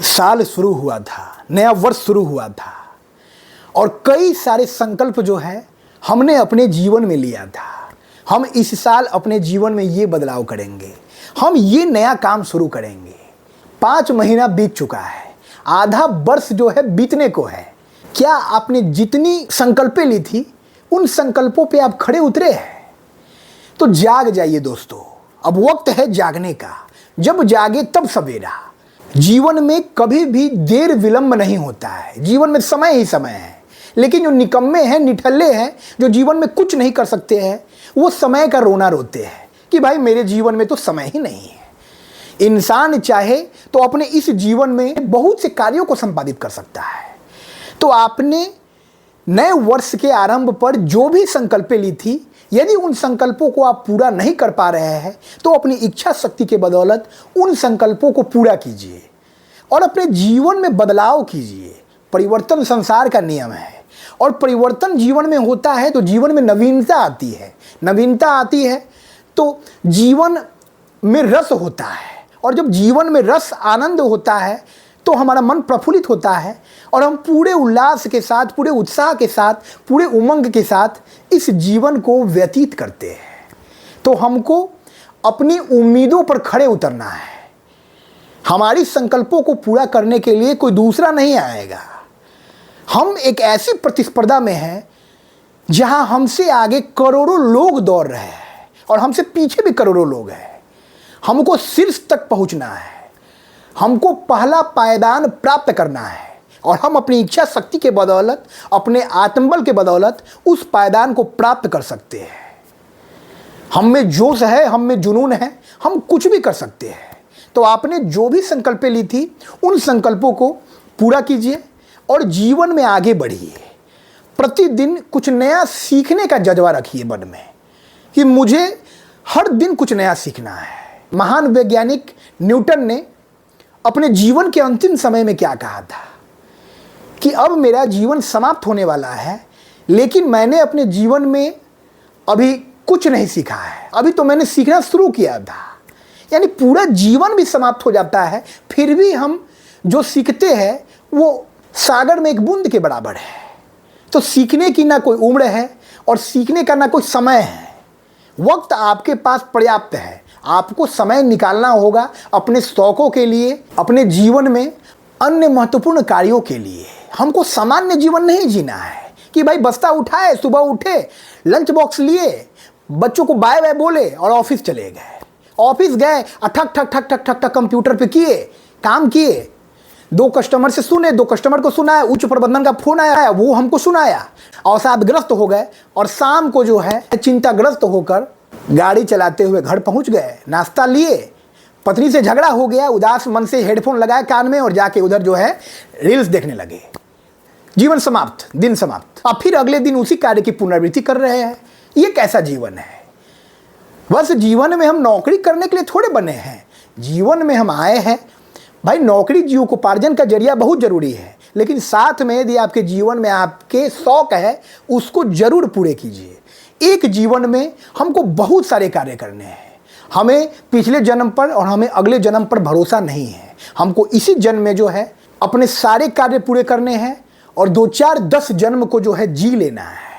साल शुरू हुआ था, नया वर्ष शुरू हुआ था और कई सारे संकल्प जो है हमने अपने जीवन में लिया था। हम इस साल अपने जीवन में ये बदलाव करेंगे, हम ये नया काम शुरू करेंगे। 5 महीना बीत चुका है, आधा वर्ष जो है बीतने को है। क्या आपने जितनी संकल्पें ली थी उन संकल्पों पे आप खड़े उतरे हैं? तो जाग जाइए दोस्तों, अब वक्त है जागने का। जब जागे तब सवेरा। जीवन में कभी भी देर विलंब नहीं होता है, जीवन में समय ही समय है। लेकिन जो निकम्मे हैं, निठल्ले हैं, जो जीवन में कुछ नहीं कर सकते हैं, वो समय का रोना रोते हैं कि भाई मेरे जीवन में तो समय ही नहीं है। इंसान चाहे तो अपने इस जीवन में बहुत से कार्यों को संपादित कर सकता है। तो आपने नए वर्ष के आरंभ पर जो भी संकल्पें ली थी, यदि उन संकल्पों को आप पूरा नहीं कर पा रहे हैं तो अपनी इच्छा शक्ति के बदौलत उन संकल्पों को पूरा कीजिए और अपने जीवन में बदलाव कीजिए। परिवर्तन संसार का नियम है और परिवर्तन जीवन में होता है तो जीवन में नवीनता आती है। नवीनता आती है तो जीवन में रस होता है और जब जीवन में रस, आनंद होता है तो हमारा मन प्रफुल्लित होता है और हम पूरे उल्लास के साथ, पूरे उत्साह के साथ, पूरे उमंग के साथ इस जीवन को व्यतीत करते हैं। तो हमको अपनी उम्मीदों पर खड़े उतरना है। हमारी संकल्पों को पूरा करने के लिए कोई दूसरा नहीं आएगा। हम एक ऐसी प्रतिस्पर्धा में हैं जहां हमसे आगे करोड़ों लोग दौड़ रहे हैं और हमसे पीछे भी करोड़ों लोग हैं। हमको शीर्ष तक पहुंचना है, हमको पहला पायदान प्राप्त करना है और हम अपनी इच्छा शक्ति के बदौलत, अपने आत्मबल के बदौलत उस पायदान को प्राप्त कर सकते हैं। हम में जोश है, हम में जुनून है, हम कुछ भी कर सकते हैं। तो आपने जो भी संकल्पें ली थी उन संकल्पों को पूरा कीजिए और जीवन में आगे बढ़िए। प्रतिदिन कुछ नया सीखने का जज्बा रखिए मन में कि मुझे हर दिन कुछ नया सीखना है। महान वैज्ञानिक न्यूटन ने अपने जीवन के अंतिम समय में क्या कहा था कि अब मेरा जीवन समाप्त होने वाला है, लेकिन मैंने अपने जीवन में अभी कुछ नहीं सीखा है, अभी तो मैंने सीखना शुरू किया था। यानी पूरा जीवन भी समाप्त हो जाता है, फिर भी हम जो सीखते हैं वो सागर में एक बूंद के बराबर है। तो सीखने की ना कोई उम्र है और सीखने का ना कोई समय है। वक्त आपके पास पर्याप्त है, आपको समय निकालना होगा अपने शौकों के लिए, अपने जीवन में अन्य महत्वपूर्ण कार्यों के लिए। हमको सामान्य जीवन नहीं जीना है कि भाई बस्ता उठाए, सुबह उठे, लंच बॉक्स लिए, बच्चों को बाय बाय बोले और ऑफिस चले गए। ऑफिस गए, ठक ठक ठक ठक ठक ठक कंप्यूटर पे किए, काम किए, 2 कस्टमर से सुने, 2 कस्टमर को सुनाया, उच्च प्रबंधन का फोन आया, वो हमको सुनाया, अवसादग्रस्त हो गए और शाम को जो है चिंताग्रस्त होकर गाड़ी चलाते हुए घर पहुंच गए। नाश्ता लिए, पत्नी से झगड़ा हो गया, उदास मन से हेडफोन लगाए कान में और जाके उधर जो है रील्स देखने लगे। जीवन समाप्त, दिन समाप्त। अब फिर अगले दिन उसी कार्य की पुनरावृत्ति कर रहे हैं। ये कैसा जीवन है? बस जीवन में हम नौकरी करने के लिए थोड़े बने हैं। जीवन में हम आए हैं भाई, नौकरी जीविकोपार्जन का जरिया बहुत जरूरी है, लेकिन साथ में यदि आपके जीवन में आपके शौक है उसको जरूर पूरे कीजिए। एक जीवन में हमको बहुत सारे कार्य करने हैं। हमें पिछले जन्म पर और हमें अगले जन्म पर भरोसा नहीं है। हमको इसी जन्म में जो है अपने सारे कार्य पूरे करने हैं और 2, 4, 10 जन्म को जो है जी लेना है।